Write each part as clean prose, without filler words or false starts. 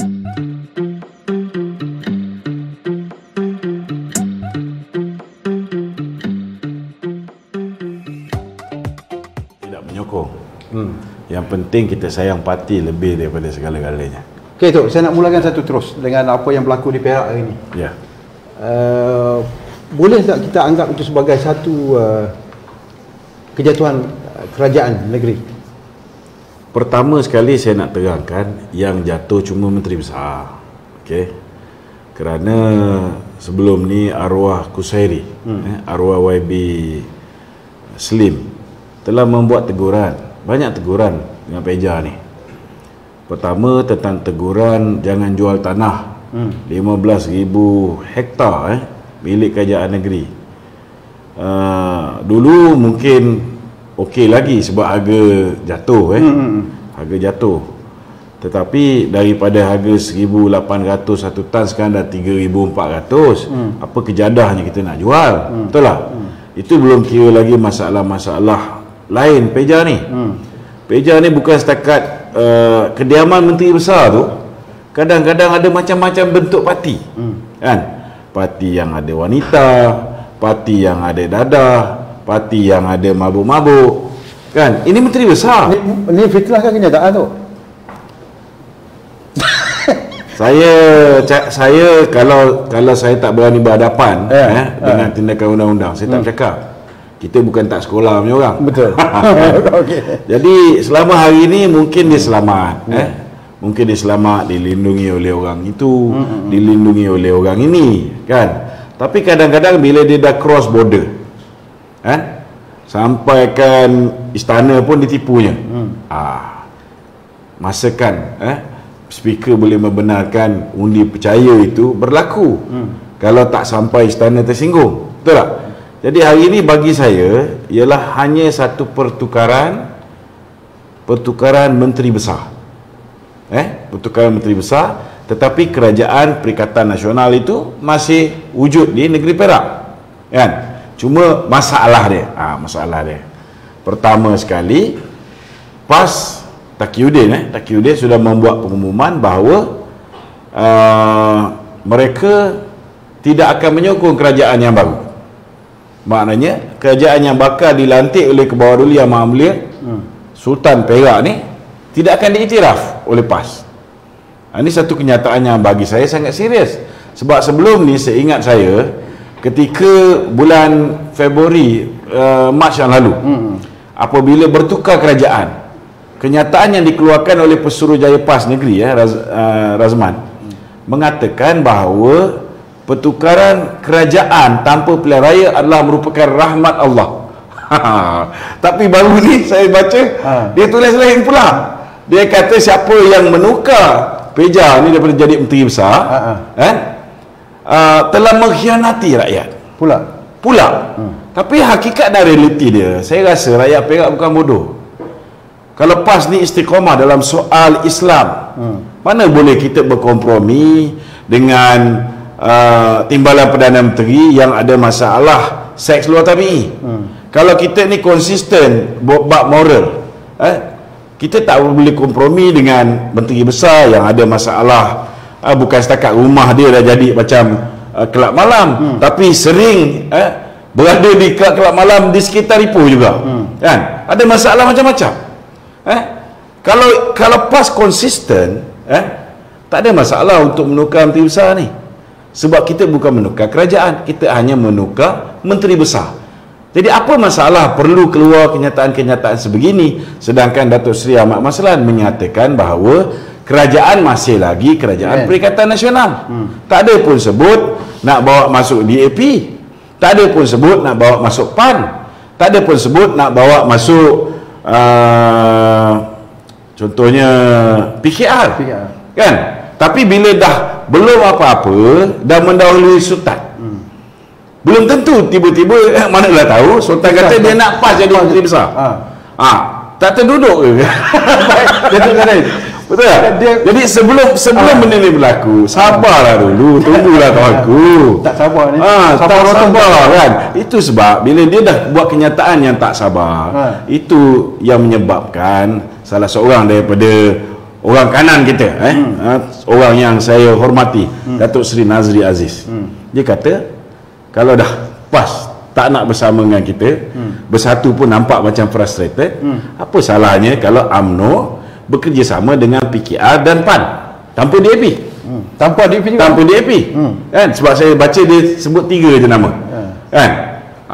Tidak menyokong. Yang penting kita sayang parti lebih daripada segala-galanya. Okey, Tok, saya nak mulakan satu terus dengan apa yang berlaku di Perak hari ini. Ya. Boleh tak kita anggap itu sebagai satu kejatuhan kerajaan negeri? Pertama sekali saya nak terangkan yang jatuh cuma Menteri Besar. Okey. Kerana sebelum ni arwah Kusairi, arwah YB Slim telah membuat teguran, banyak teguran dengan Peja ni. Pertama tentang teguran jangan jual tanah 15,000 hektar milik kerajaan negeri. Dulu mungkin okey lagi sebab harga jatuh harga jatuh. Tetapi daripada harga 1,800 satu tan sekarang dah 3,400. Apa kejadahnya kita nak jual? Betul tak? Itu belum kira lagi masalah-masalah lain Peja ni. Peja ni bukan setakat kediaman Menteri Besar tu, kadang-kadang ada macam-macam bentuk parti. Kan? Parti yang ada wanita, parti yang ada dadah, parti yang ada mabuk-mabuk. Kan? Ini Menteri Besar. Ini fitnah kan kenyataan tu? Saya kalau saya tak berani berhadapan dengan tindakan undang-undang, saya tak bercakap. Kita bukan tak sekolah punya orang. Betul. Okay. Jadi selama hari ini mungkin dia selamat, mungkin dia selamat, dilindungi oleh orang itu, dilindungi oleh orang ini, kan? Tapi kadang-kadang bila dia dah cross border, sampaikan istana pun ditipunya. Masakan speaker boleh membenarkan undi percaya itu berlaku kalau tak sampai istana tersinggung. Betul tak? Jadi hari ini bagi saya ialah hanya satu pertukaran Menteri Besar. Pertukaran Menteri Besar, tetapi kerajaan Perikatan Nasional itu masih wujud di negeri Perak. Kan? Cuma masalah dia. Pertama sekali, PAS Taqiyuddin sudah membuat pengumuman bahawa mereka tidak akan menyokong kerajaan yang baru. Maknanya kerajaan yang bakal dilantik oleh Kebawah Duli Yang Maha Mulia Sultan Perak ni tidak akan diiktiraf oleh PAS. Ini satu kenyataan yang bagi saya sangat serius. Sebab sebelum ni seingat saya ketika bulan Februari Mac yang lalu, apabila bertukar kerajaan, kenyataan yang dikeluarkan oleh Pesuruhjaya PAS Negeri Razman mengatakan bahawa pertukaran kerajaan tanpa pilihan raya adalah merupakan rahmat Allah. Tapi baru ni saya baca dia tulis lain pula. Dia kata siapa yang menukar Peja ni daripada jadi Menteri Besar telah mengkhianati rakyat pula. Tapi hakikat dan realiti dia, saya rasa rakyat Perak bukan bodoh. Kalau PAS ni istiqamah dalam soal Islam, mana boleh kita berkompromi dengan timbalan Perdana Menteri yang ada masalah seks luar tabi'i. Kalau kita ni konsisten bab moral, kita tak boleh kompromi dengan Menteri Besar yang ada masalah, bukan setakat rumah dia dah jadi macam kelab malam, tapi sering berada di kelab malam di sekitar Ipoh juga. Kan? Ada masalah macam-macam. Kalau PAS konsisten, tak ada masalah untuk menukar Menteri Besar ni. Sebab kita bukan menukar kerajaan, kita hanya menukar Menteri Besar. Jadi apa masalah perlu keluar kenyataan-kenyataan sebegini, sedangkan Datuk Seri Ahmad Maslan menyatakan bahawa kerajaan masih lagi kerajaan Perikatan Nasional. Tak ada pun sebut nak bawa masuk DAP, tak ada pun sebut nak bawa masuk PAN, tak ada pun sebut nak bawa masuk contohnya PKR. Kan? Tapi bila dah belum apa-apa, dah mendahului Sultan, belum tentu tiba-tiba manalah tahu Sultan kata dia nak PAS jadi Menteri Besar. Tak terduduk ke? Betul tak? Jadi sebelum benda ni berlaku, sabarlah dulu, tunggulah kawanku. Tak sabar ni. Tak sabar kan. Itu sebab bila dia dah buat kenyataan yang tak sabar, itu yang menyebabkan salah seorang daripada orang kanan kita, orang yang saya hormati, Datuk Seri Nazri Aziz. Dia kata kalau dah PAS tak nak bersama dengan kita, bersatu pun nampak macam frustrated, apa salahnya kalau UMNO bekerjasama dengan PKR dan PAN tanpa DAP? Tanpa DAP juga? Tanpa DAP. Kan? Sebab saya baca dia sebut 3 je nama. Kan?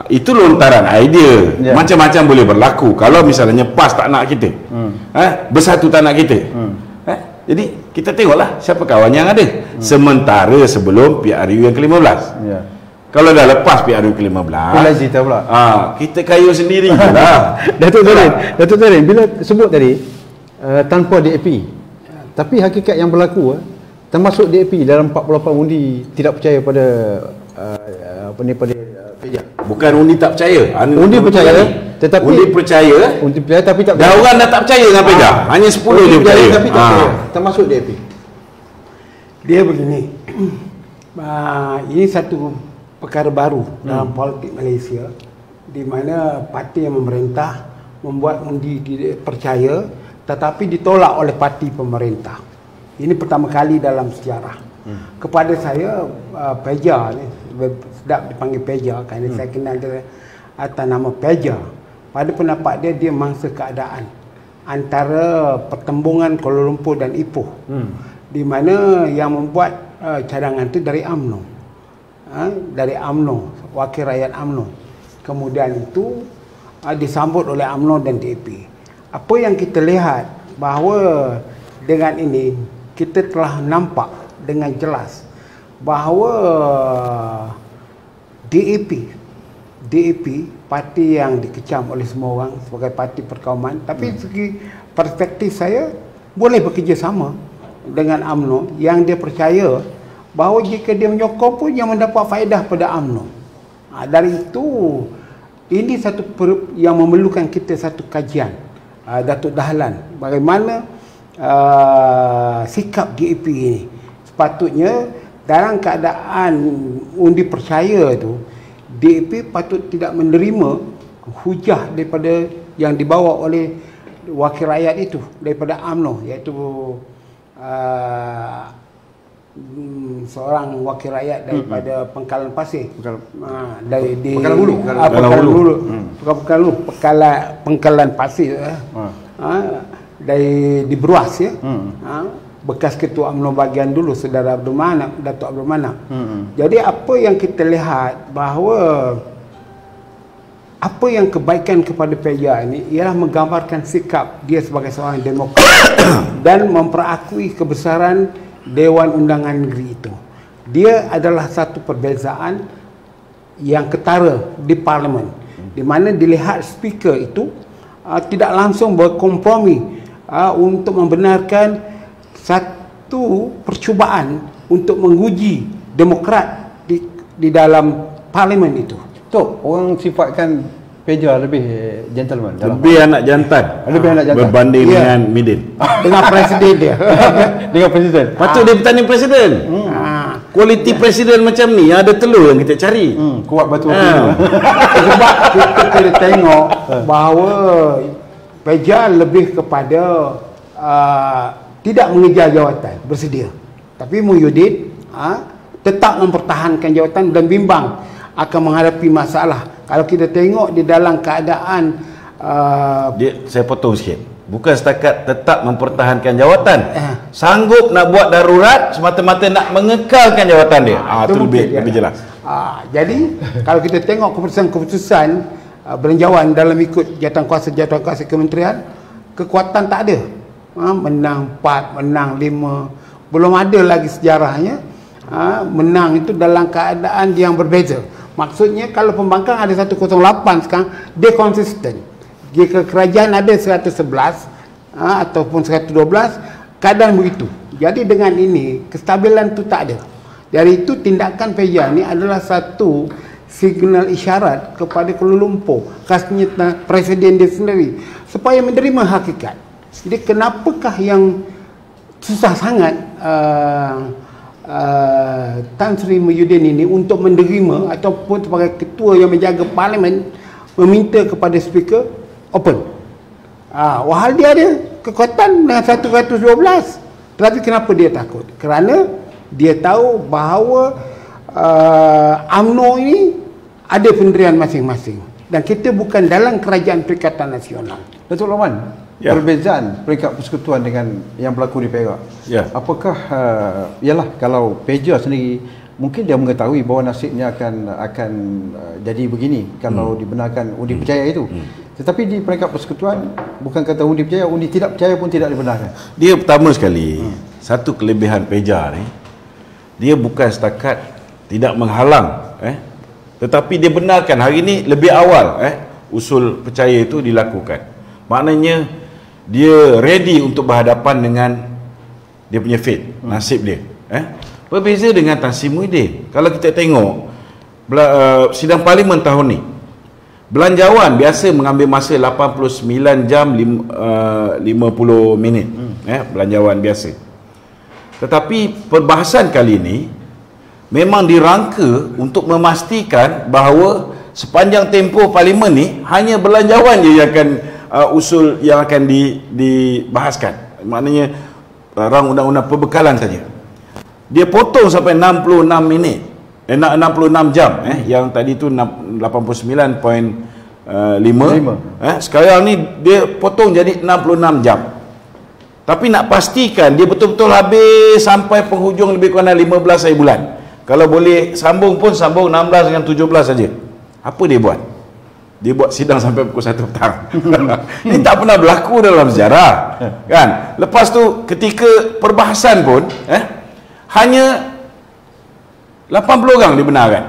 Itu lontaran idea. Macam-macam boleh berlaku kalau misalnya PAS tak nak kita, bersatu tak nak kita. Jadi kita tengoklah siapa kawan yang ada. Sementara sebelum PRU yang ke-15. Kalau dah lepas PRU ke-15, pula. Kita kayu sendiri je lah. Datuk Tarin, bila sebut tadi tanpa DAP, tapi hakikat yang berlaku termasuk DAP dalam 48 undi tidak percaya pada pada Peja. Bukan undi tak percaya. Undi percaya, tetapi undi percaya tapi tak percaya. Dah orang dah tak percaya dengan Peja. Hanya 10 je percaya. Tapi tak percaya. Termasuk DAP. Dia begini. Ini satu perkara baru dalam politik Malaysia, di mana parti yang memerintah membuat undi percaya tetapi ditolak oleh parti pemerintah. Ini pertama kali dalam sejarah. Kepada saya, Peja ni sedap dipanggil Peja kerana saya kenal dia atas nama Peja. Pada pendapat dia, dia mangsa keadaan antara pertembungan Kuala Lumpur dan Ipoh, di mana yang membuat cadangan itu dari UMNO, dari UMNO, wakil rakyat UMNO. Kemudian itu disambut oleh UMNO dan DAP. Apa yang kita lihat bahawa dengan ini kita telah nampak dengan jelas bahawa DAP parti yang dikecam oleh semua orang sebagai parti perkauman, tapi segi perspektif saya boleh bekerjasama dengan UMNO yang dia percaya bahawa jika dia menyokong pun yang mendapat faedah pada UMNO. Dari itu, ini satu yang memerlukan kita satu kajian, Datuk Dahlan, bagaimana sikap DAP ini. Sepatutnya dalam keadaan undi percaya itu, DAP patut tidak menerima hujah daripada yang dibawa oleh wakil rakyat itu daripada UMNO, iaitu seorang wakil rakyat daripada Pengkalan Pasir, Pengkalan Pasir, di Beruas, ya. Bekas ketua UMNO bahagian dulu, saudara Datuk Abdul Manap. Jadi apa yang kita lihat bahawa apa yang kebaikan kepada Peja ini ialah menggambarkan sikap dia sebagai seorang demokrat dan memperakui kebesaran Dewan Undangan Negeri itu. Dia adalah satu perbezaan yang ketara di Parlimen, di mana dilihat speaker itu tidak langsung berkompromi untuk membenarkan satu percubaan untuk menguji Demokrat di dalam Parlimen itu. So, orang sifatkan Peja lebih gentleman, lebih anak jantan, berbanding dengan Midin, dengan presiden dia. Dengan presiden. Patut dia bertanding presiden. Kualiti presiden macam ni ada telur yang kita cari. Kuat batu. Sebab kita kena tengok bahawa Peja lebih kepada tidak mengejar jawatan, bersedia. Tapi Muhyiddin tetap mempertahankan jawatan dan bimbang akan menghadapi masalah. Kalau kita tengok di dalam keadaan saya potong sikit. Bukan setakat tetap mempertahankan jawatan, sanggup nak buat darurat semata-mata nak mengekalkan jawatan dia. Itu lebih jelas. Jadi kalau kita tengok keputusan-keputusan belanjawan dalam ikut jawatan kuasa kementerian, kekuatan tak ada. Menang 4, menang 5, belum ada lagi sejarahnya. Menang itu dalam keadaan yang berbeza. Maksudnya kalau pembangkang ada 108 sekarang, dia konsisten. Jika kerajaan ada 111 ataupun 112, keadaan begitu. Jadi dengan ini kestabilan itu tak ada. Dari itu tindakan Peja ni adalah satu signal isyarat kepada Kuala Lumpur, khasnya presiden dia sendiri, supaya menerima hakikat. Jadi kenapakah yang susah sangat Tan Sri Muhyiddin ini untuk menerima ataupun sebagai ketua yang menjaga parlimen meminta kepada speaker open. Wahal dia ada kekuatan 112. Tetapi kenapa dia takut? Kerana dia tahu bahawa UMNO ini ada pendirian masing-masing dan kita bukan dalam kerajaan Perikatan Nasional. Datuk Loman, perbezaan peringkat persekutuan dengan yang berlaku di Perak. Apakah ialah kalau Peja sendiri mungkin dia mengetahui bahawa nasibnya akan jadi begini kalau dibenarkan undi percaya itu. Tetapi di peringkat persekutuan bukan kata undi percaya, undi tidak percaya pun tidak dibenarkan. Dia pertama sekali, satu kelebihan Peja ni, dia bukan setakat tidak menghalang, tetapi dia benarkan hari ini lebih awal usul percaya itu dilakukan. Maknanya dia ready untuk berhadapan dengan dia punya fate, nasib dia. Berbeza dengan Tan Sri Muhyiddin. Kalau kita tengok sidang parlimen tahun ni, belanjawan biasa mengambil masa 89 jam 50 minit. Belanjawan biasa. Tetapi perbahasan kali ini memang dirangka untuk memastikan bahawa sepanjang tempoh parlimen ni hanya belanjawan je yang akan usul yang akan dibahaskan. Maknanya rang undang-undang perbekalan saja. Dia potong sampai 66 minit 66 jam yang tadi tu 89.5 sekarang ni dia potong jadi 66 jam. Tapi nak pastikan dia betul-betul habis sampai penghujung lebih kurang 15 hari bulan. Kalau boleh sambung pun sambung 16 dengan 17 saja. Apa dia buat? Dia buat sidang sampai pukul 1 petang. Ini tak pernah berlaku dalam sejarah, kan? Lepas tu ketika perbahasan pun hanya 80 orang dibenarkan.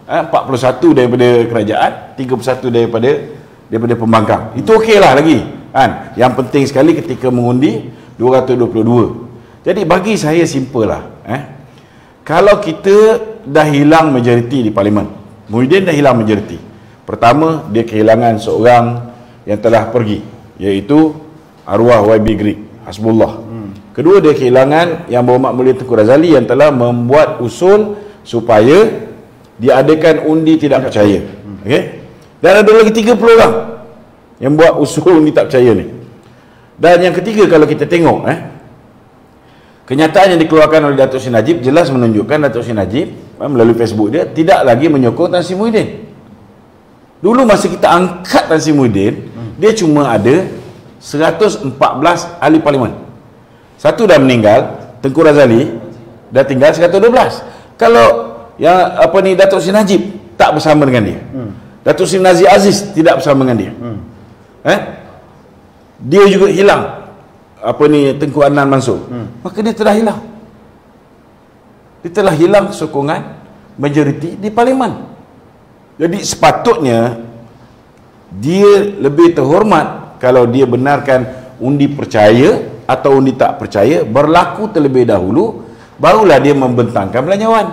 41 daripada kerajaan, 31 daripada pembangkang. Itu okeylah lagi, kan? Yang penting sekali ketika mengundi 222. Jadi bagi saya simple lah. Kalau kita dah hilang majoriti di parlimen, Muhyiddin dah hilang majoriti. Pertama, dia kehilangan seorang yang telah pergi, iaitu arwah YB Greig, Hasbullah. Kedua, dia kehilangan Yang Berhormat Mulia Tengku Razali yang telah membuat usul supaya diadakan undi tidak percaya. Okey? Dan ada lagi 30 orang yang buat usul undi tak percaya ni. Dan yang ketiga, kalau kita tengok kenyataan yang dikeluarkan oleh Datuk Seri Najib jelas menunjukkan Datuk Seri Najib melalui Facebook dia tidak lagi menyokong Tan Sri Muhyiddin. Dulu masa kita angkat Tan Sri Muhyiddin, dia cuma ada 114 ahli parlimen. Satu dah meninggal, Tengku Razali, dah tinggal 112. Kalau yang Datuk Seri Najib tak bersama dengan dia, Datuk Seri Nazir Aziz tidak bersama dengan dia, dia juga hilang Tengku Adnan Mansur, maka dia telah hilang. Dia telah hilang sokongan majoriti di parlimen. Jadi sepatutnya dia lebih terhormat kalau dia benarkan undi percaya atau undi tak percaya berlaku terlebih dahulu, barulah dia membentangkan belanjawan.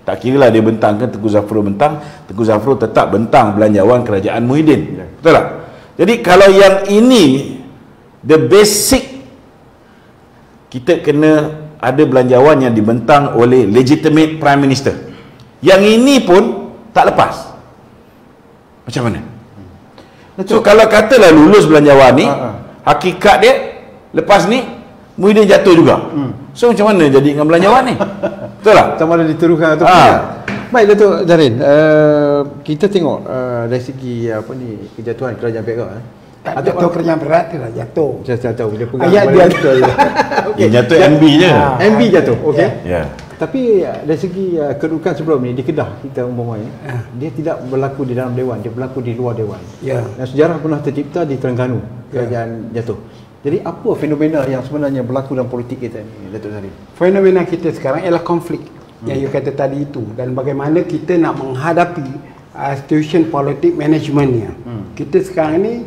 Tak kira lah dia bentangkan Tengku Zafrul bentang, Tengku Zafrul tetap bentang belanjawan kerajaan Muhyiddin. Betul tak? Jadi kalau yang ini the basic, kita kena ada belanjawan yang dibentang oleh legitimate Prime Minister. Yang ini pun tak lepas. Macam mana? So kalau katalah lulus belanjawan ni, hakikat dia lepas ni Muhyiddin jatuh juga. So macam mana jadi dengan belanjawan ni? Betul tak? Sama ada dituruhkan atau tidak. Baik Datuk Zarin, kita tengok dari segi kejatuhan kerajaan Perak. Jatuh kerajaan Perak tu lah jatuh. Saya tahu dia pegang. Ayat dia betul. Yang jatuh MB je. MB jatuh. Okey. Ya. Tapi dari segi kedudukan sebelum ni di Kedah kita umpamanya, dia tidak berlaku di dalam dewan, dia berlaku di luar dewan. Dan sejarah pernah tercipta di Terengganu kerajaan jatuh. Jadi apa fenomena yang sebenarnya berlaku dalam politik kita ni, Datuk Zarin? Fenomena kita sekarang ialah konflik yang you kata tadi itu, dan bagaimana kita nak menghadapi institution politik managementnya. Kita sekarang ni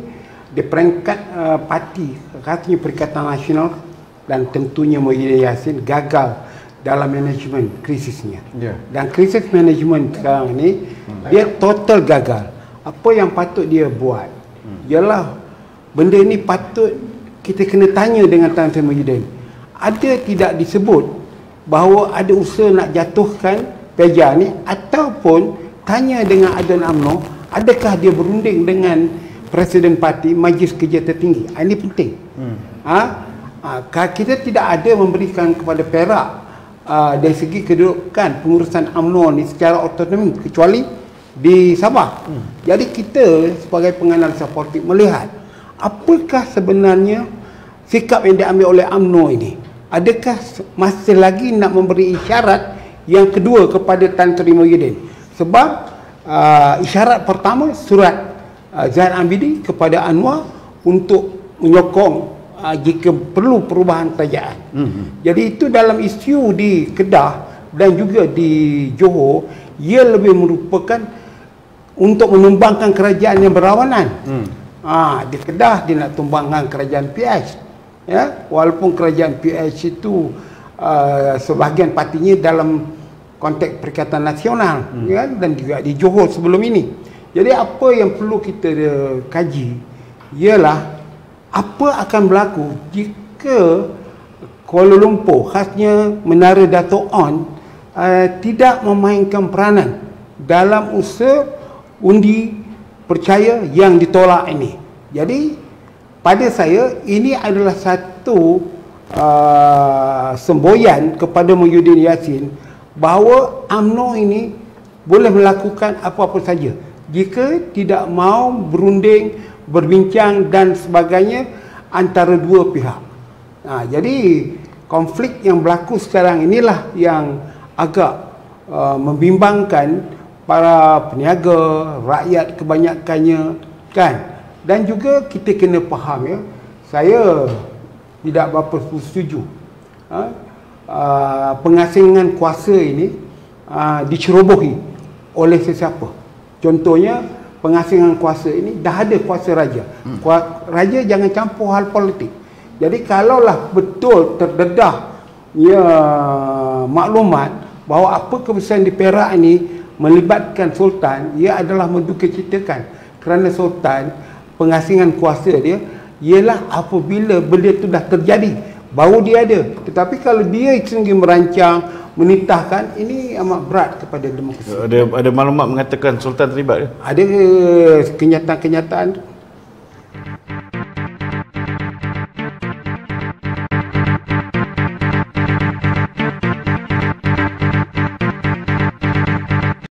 di peringkat parti, katanya Perikatan Nasional dan tentunya Muhyiddin Yassin gagal dalam manajemen krisisnya. Dan krisis manajemen sekarang ni dia total gagal. Apa yang patut dia buat ialah benda ni patut kita kena tanya dengan Tan Sri Muhyiddin. Ada tidak disebut bahawa ada usaha nak jatuhkan Peja ni, ataupun tanya dengan Adan UMNO, adakah dia berunding dengan Presiden parti, Majlis Kerja Tertinggi. Ini penting. Kita tidak ada memberikan kepada Perak dari segi kedudukan pengurusan UMNO ni secara otonomi kecuali di Sabah. Jadi kita sebagai penganalisa politik melihat apakah sebenarnya sikap yang diambil oleh UMNO ini. Adakah masih lagi nak memberi isyarat yang kedua kepada Tan Sri Muhyiddin? Sebab isyarat pertama surat Zaid Ambidi kepada Anwar untuk menyokong jika perlu perubahan kerajaan. Jadi itu dalam isu di Kedah dan juga di Johor, ia lebih merupakan untuk menumbangkan kerajaan yang berlawanan. Di Kedah dia nak tumbangkan kerajaan PH, ya, walaupun kerajaan PH itu sebahagian partinya dalam konteks Perikatan Nasional, ya, dan juga di Johor sebelum ini. Jadi apa yang perlu kita kaji ialah apa akan berlaku jika Kuala Lumpur, khasnya Menara Dato' On, tidak memainkan peranan dalam usaha undi percaya yang ditolak ini. Jadi pada saya ini adalah satu semboyan kepada Muhyiddin Yassin bahawa UMNO ini boleh melakukan apa-apa saja jika tidak mau berunding, berbincang dan sebagainya antara dua pihak. Jadi konflik yang berlaku sekarang inilah yang agak membimbangkan para peniaga, rakyat kebanyakannya, kan. Dan juga kita kena faham, ya, saya tidak berapa setuju pengasingan kuasa ini dicerobohi oleh sesiapa. Contohnya pengasingan kuasa ini dah ada kuasa raja. Raja jangan campur hal politik. Jadi kalaulah betul terdedah maklumat bahawa apa keputusan di Perak ini melibatkan Sultan, ia adalah mendukacitakan kerana Sultan pengasingan kuasa dia ialah apabila benda itu dah terjadi baru dia ada. Tetapi kalau dia sendiri merancang, menitahkan, ini amat berat kepada demokrasi. Ada maklumat mengatakan Sultan terlibat ke? Ada kenyataan-kenyataan